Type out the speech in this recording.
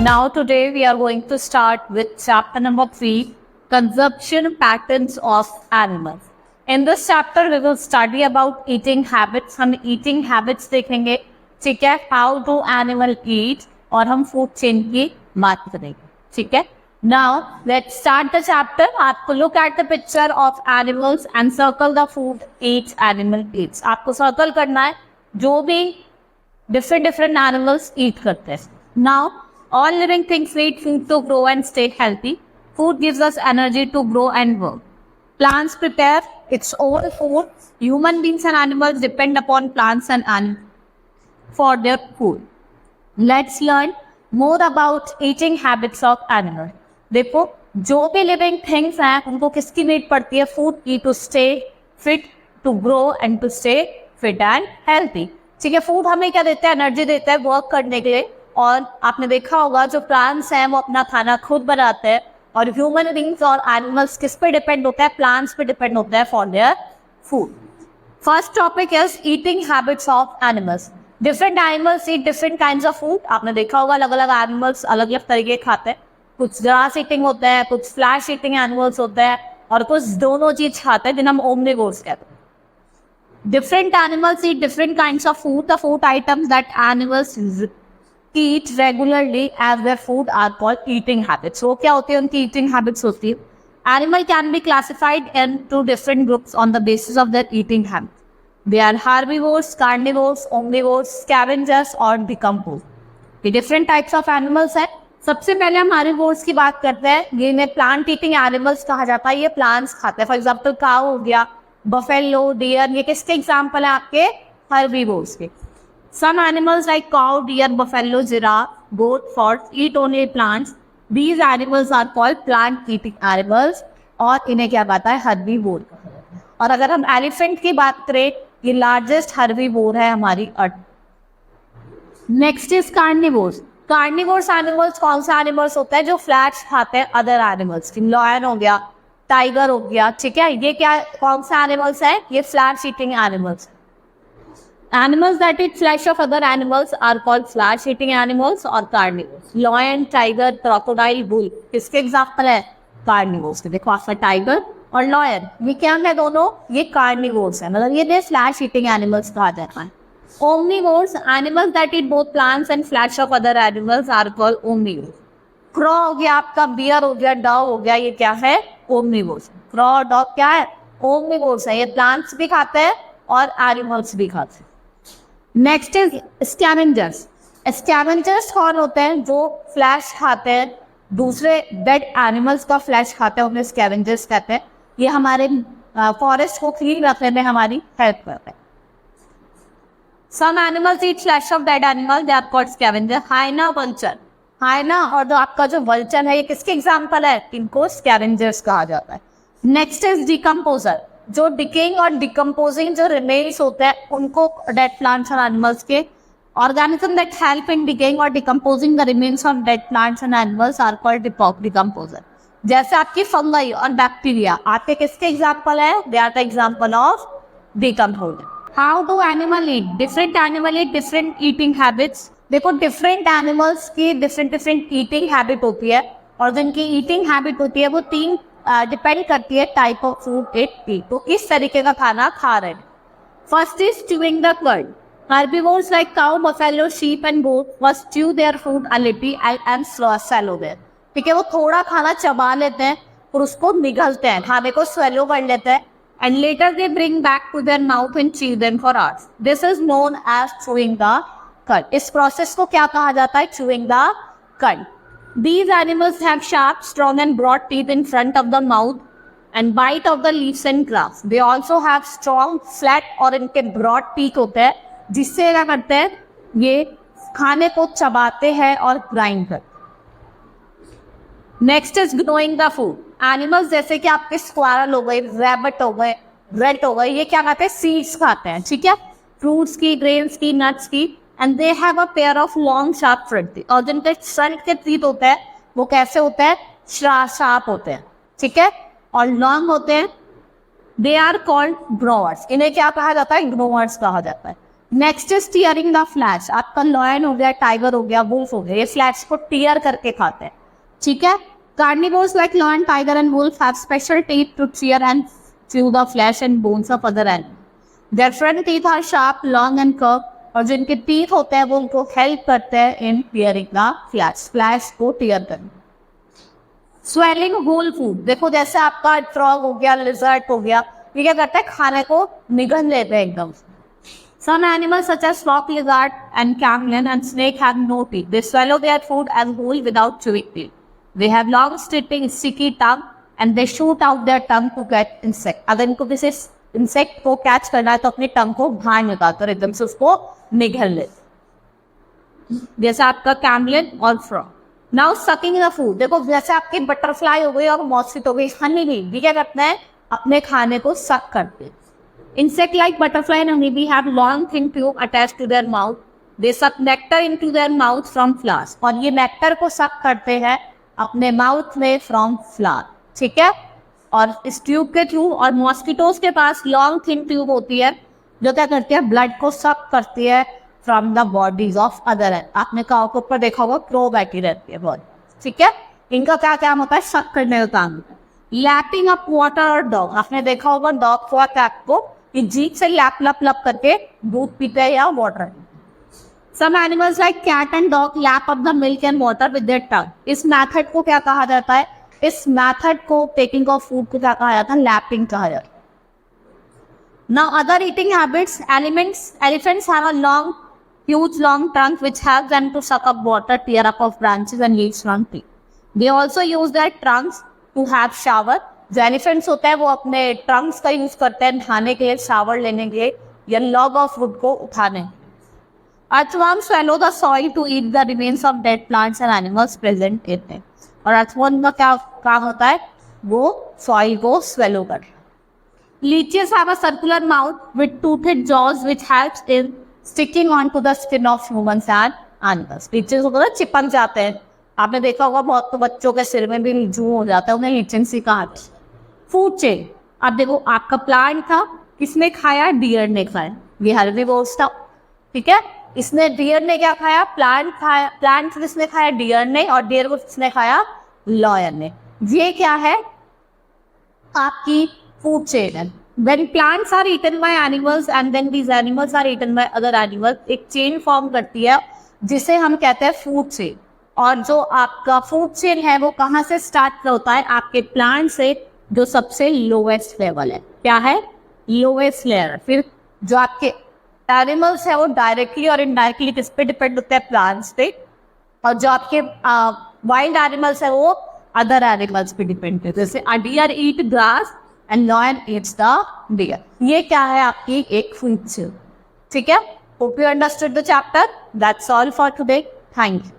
Now today we are going to start with chapter number 3, consumption patterns of animals. In this chapter we will study about eating habits. हम eating habits देखेंगे, ठीक है, how do animal eat, और हम food chain की बात करेंगे, ठीक है. Now let's start the chapter. आपको look at the picture of animals and circle the food each animal eats. आपको circle करना है जो भी different animals eat करते हैं. Now all living things need food to grow and stay healthy. Food gives us energy to grow and work. Plants prepare its own food. Human beings and animals depend upon plants and animals for their food. Let's learn more about eating habits of animals. देखो जो भी living things हैं उनको किसकी need पड़ती है? Food की, to stay fit, to grow and to stay fit and healthy. ठीक है, फूड हमें क्या देता है? एनर्जी देता है वर्क करने के लिए. और आपने देखा होगा जो प्लांट्स हैं वो अपना खाना खुद बनाते हैं, और ह्यूमन बींग्स और एनिमल्स किस पे डिपेंड होता है? प्लांट्स पे डिपेंड होता है for their food. First topic is eating habits of animals. Different animals eat different kinds of food. आपने देखा होगा अलग अलग एनिमल्स अलग अलग तरीके खाते हैं. कुछ ग्रास ईटिंग होता है, कुछ फ्लैश ईटिंग एनिमल्स होते हैं, और कुछ दोनों चीज खाते हैं जिन्हें हम ओमनिवोर्स कहते हैं. Different animals eat different kinds of food. The food items that animals eat regularly as their food are called eating habits. So क्या होती है? उनकी eating habits होती है. Animal can be classified into different groups on the basis of their eating habits. They are herbivores, carnivores, omnivores, scavengers or decomposers. ये different types of animals हैं. सबसे पहले हम herbivores की बात करते हैं. ये इन्हें plant eating animals कहा जाता है. ये plants खाते हैं. For example cow हो गया, buffalo, deer, ये किसके example हैं आपके? herbivores के. Some animals like cow, deer, buffalo, giraffe, goat, fox eat only plants. These animals are called plant-eating animals. और इन्हें क्या कहता है? herbivore. और अगर हम elephant की बात करें, ये largest herbivore है हमारी अर्थ. Next is carnivores. Carnivores animals कौन सा animals होता है? जो flesh खाते हैं other animals की. Lion हो गया, tiger हो गया, ठीक है. ये क्या कौन सा animals है? ये flesh eating animals. Animals that eat flesh of other animals are called flesh-eating animals or carnivores. Lion, tiger, crocodile, bull किसके एग्जाम्पल है? कार्निवोर्स के. देखो आपका टाइगर और लॉयन ये क्या है? दोनों ये कार्निवोर्स है, मतलब ये flesh-eating animals कहा जाता है. Omnivores, animals that eat both plants and flesh of other animals are called omnivores. Crow हो गया आपका, bear हो गया, dog हो गया, ये क्या है? Omnivores. Crow, dog क्या है? Omnivores है. ये plants भी खाते हैं और animals भी खाते हैं. Next is scavengers. स्कैवेंजर्स कौन होते हैं? जो फ्लैश खाते हैं, दूसरे डेड एनिमल्स का फ्लैश खाते हैं, उन्हें स्कैवेंजर्स कहते हैं. ये हमारे फॉरेस्ट को क्लीन रखने में हमारी हेल्प करते हैं. Some animals eat flesh of dead animal, they are called scavenger. Hyena, vulture. Hyena और जो आपका जो वल्चर है ये किसके एग्जाम्पल है? इनको स्कैवेंजर्स कहा जाता है. Next is decomposer. जो डिकेइंग और डिकम्पोजिंग जो रिमेन्स होते हैं उनको डेड प्लांट्स और एनिमल्स के. Organism that help in decaying और decomposing the remains of dead plants and animals are called decomposer. जैसे आपकी फंगाई और बैक्टीरिया आपके किसके एग्जाम्पल है? They are the example of decomposer. How do animal eat? Different animal eat different eating habits. देखो different animals की different eating habit होती है, और जिनकी ईटिंग हैबिट होती है वो तीन डिपेंड करती है type of food it eat. तो किस तरीके का खाना खा रहे हैं. First is chewing the curd. Herbivores like cow, buffalo, sheep and goat must chew their food a little and swallow it. ठीक है, वो थोड़ा खाना चबा लेते हैं और उसको निगलते हैं, खाने को swallow कर लेते हैं, and later they bring back to their mouth and chew them for hours. This is known as chewing the cud. इस प्रोसेस को क्या कहा जाता है? chewing the cud. These animals have sharp, strong and broad teeth in front of the mouth and bite of the leaves and grass. They also have strong, flat और इनके broad teeth होते हैं जिससे क्या करते हैं? ये खाने को चबाते हैं और ग्राइंड करते हैं. Next is growing the food. Animals जैसे कि आपके स्क्वारल हो गए, रैबिट हो गए, रेट हो गए, ये क्या खाते हैं? सीड्स खाते हैं, ठीक है, फ्रूट्स की, ग्रेन्स की, नट्स की. And they have a pair of long sharp front teeth. और जिनके फ्रंट के टीथ होते हैं वो कैसे होते हैं? शार्प होते हैं, ठीक है, और लॉन्ग होते हैं. They are called growers. इन्हें क्या कहा जाता है? ग्रोवर्स कहा जाता है. Next is tearing the flesh. आपका लॉयन हो गया, टाइगर हो गया, वुल्फ हो गया, ये फ्लैश को टीयर करके खाते हैं, ठीक है। Carnivores like lion, tiger and wolf have special teeth to tear and chew the flesh and bones of other animals. Their front teeth are sharp, long and curved, और जिनके टीथ होते हैं वो उनको हेल्प करते हैं इन टीयरिंग द फ्लैश को tier करने। स्वेलिंग होल फूड, देखो जैसे आपका फ्रॉग हो गया, लिजर्ड हो गया, ये क्या करता है, खाने को निगल लेते हैं एकदम। Some animals such as frog, lizard and chameleon and snake have no teeth. They swallow their food as whole without chewing it. They have long, sticky tongue and they shoot out their tongue to get insect. अगर इनको किसी insect को catch करना है तो अपनी टंग को बाहर निकालते एकदम से उसको निगल ले, जैसे आपका कैमलियन और frog. Now sucking the food, देखो जैसे आपकी बटरफ्लाई हो गई और मॉस्किटो हो गई, हनी बी क्या करते हैं, अपने खाने को सक करते हैं। Insect like butterfly and honeybee have long thin tube attached to their mouth. They suck nectar into their mouth from flowers. और ये नेक्टर को सक करते हैं अपने माउथ में फ्रॉम फ्लावर, ठीक है। और इस ट्यूब के थ्रू, और मॉस्किटोज के पास लॉन्ग थिन ट्यूब होती है जो क्या करती है, ब्लड को सक करती है from the bodies of other and. आपने काऊ के ऊपर देखा होगा क्रो बैठी रहती है बॉडी, ठीक है। इनका क्या काम होता है, सक करने का काम होता है। लैपिंग अप वाटर और डॉग, आपने देखा होगा डॉग को कैट को कि जीभ से लैप लप लप करके दूध पीते हैं या water. Some animals like cat and dog lap up the milk and water with their tongue. इस मेथड को क्या कहा जाता है, इस मेथड को टेकिंग ऑफ फूड को क्या कहा जाता है, लैपिंग कहा जाता है। Now other eating habits, elephants have a long huge long trunk which helps them to suck up water, tear up of branches and leaves from trees. They also use their trunks to have shower. जो elephants होते हैं वो अपने Trunks का use करते हैं नहाने के लिए, शावर लेने के लिए या लॉग ऑफ वुड को उठाने। Earthworms swallow the soil to eat the remains of dead plants and animals present in it. और अर्थवर्म का क्या काम होता है, वो सॉइल को स्वेलो कर। Leeches have a circular mouth with toothed jaws which helps in sticking onto the skin of humans and animals. Leeches होते हैं चिपक जाते हैं, आपने देखा होगा बहुत तो बच्चों के सिर में भी जू हो जाता है, उन्हें लीचेंसी कहा। फूड चेन, अब देखो आपका प्लांट था, किसने खाया, डियर ने खाया, ये हेर्बिवोर्स था, ठीक है। इसने डियर ने क्या खाया, प्लांट खाया, प्लांट किसने खाया, डियर ने, और डियर को किसने खाया, लॉयन ने। ये क्या है, आपकी फूड चेन है। When plants are eaten by animals and then these animals are eaten by other animals, एक चेन फॉर्म करती है जिसे हम कहते हैं फूड चेन। और जो आपका फूड चेन है वो कहाँ से स्टार्ट होता है, आपके प्लांट से, जो सबसे लोवेस्ट लेवल है, क्या है, लोवेस्ट लेयर। फिर जो आपके एनिमल्स है वो डायरेक्टली और इनडायरेक्टली किस पे डिपेंड होते हैं, प्लांट्स पे। और जो आपके वाइल्ड एनिमल्स है वो अदर एनिमल्स पे डिपेंड है, जैसे a deer eat grass and lion eats the deer. ये क्या है, आपकी एक फूड चेन, ठीक है। Hope you understood the chapter. That's all for today. Thank you.